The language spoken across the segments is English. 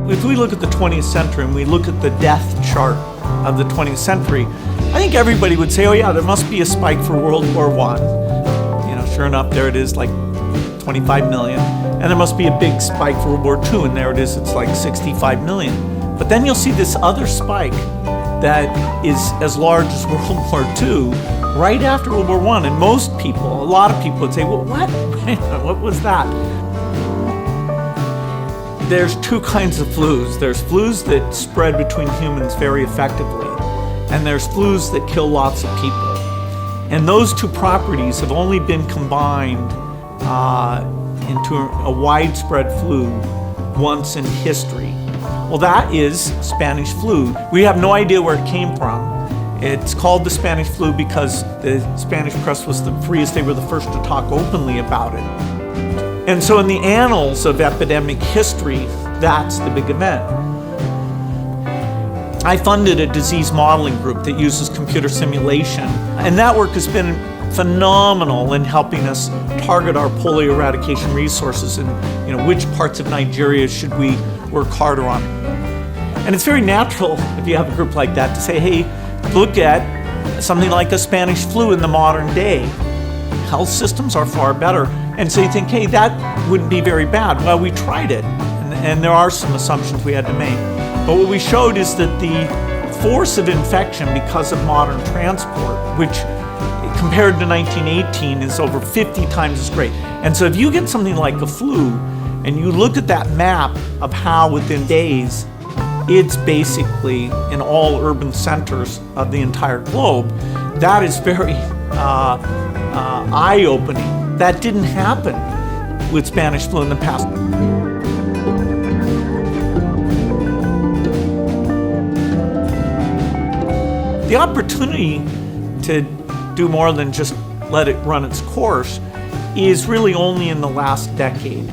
If we look at the 20th century and we look at the death chart of the 20th century, I think everybody would say, oh yeah, there must be a spike for World War I. Sure enough, there it is, like 25 million. And there must be a big spike for World War II, and there it is, it's like 65 million. But then you'll see this other spike that is as large as World War II right after World War I. And most people, a lot of people would say, well, what? What was that? There's two kinds of flus. There's flus that spread between humans very effectively, and there's flus that kill lots of people. And those two properties have only been combined into a widespread flu once in history. Well, that is Spanish flu. We have no idea where it came from. It's called the Spanish flu because the Spanish press was the freest. They were the first to talk openly about it. And so in the annals of epidemic history, that's the big event. I funded a disease modeling group that uses computer simulation, and that work has been phenomenal in helping us target our polio eradication resources and which parts of Nigeria should we work harder on. And it's very natural if you have a group like that to say, hey, look at something like a Spanish flu in the modern day. Health systems are far better. And so you think, hey, that wouldn't be very bad. Well, we tried it, and there are some assumptions we had to make. But what we showed is that the force of infection because of modern transport, which compared to 1918 is over 50 times as great. And so if you get something like a flu and you look at that map of how within days it's basically in all urban centers of the entire globe, that is very eye-opening. That didn't happen with Spanish flu in the past. The opportunity to do more than just let it run its course is really only in the last decade.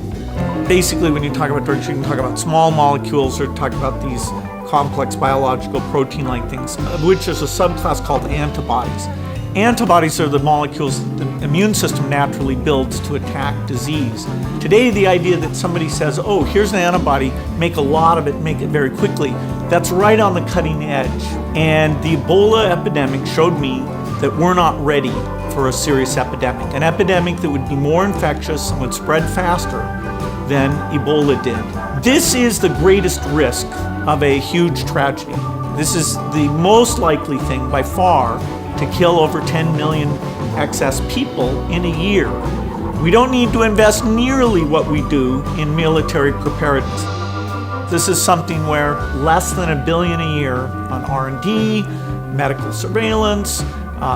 Basically, when you talk about drugs, you can talk about small molecules or talk about these complex biological protein-like things, of which there's a subclass called antibodies. Antibodies are the molecules that the immune system naturally builds to attack disease. Today, the idea that somebody says, oh, here's an antibody, make a lot of it, make it very quickly, that's right on the cutting edge. And the Ebola epidemic showed me that we're not ready for a serious epidemic, an epidemic that would be more infectious and would spread faster than Ebola did. This is the greatest risk of a huge tragedy. This is the most likely thing by far to kill over 10 million excess people in a year. We don't need to invest nearly what we do in military preparedness. This is something where less than $1 billion a year on R&D, medical surveillance,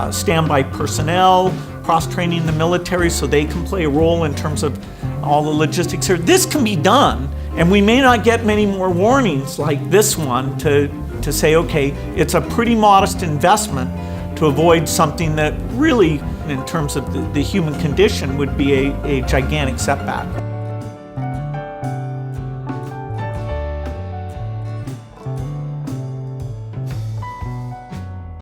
standby personnel, cross-training the military so they can play a role in terms of all the logistics here. This can be done, and we may not get many more warnings like this one to say, okay, it's a pretty modest investment to avoid something that really, in terms of the human condition, would be a gigantic setback.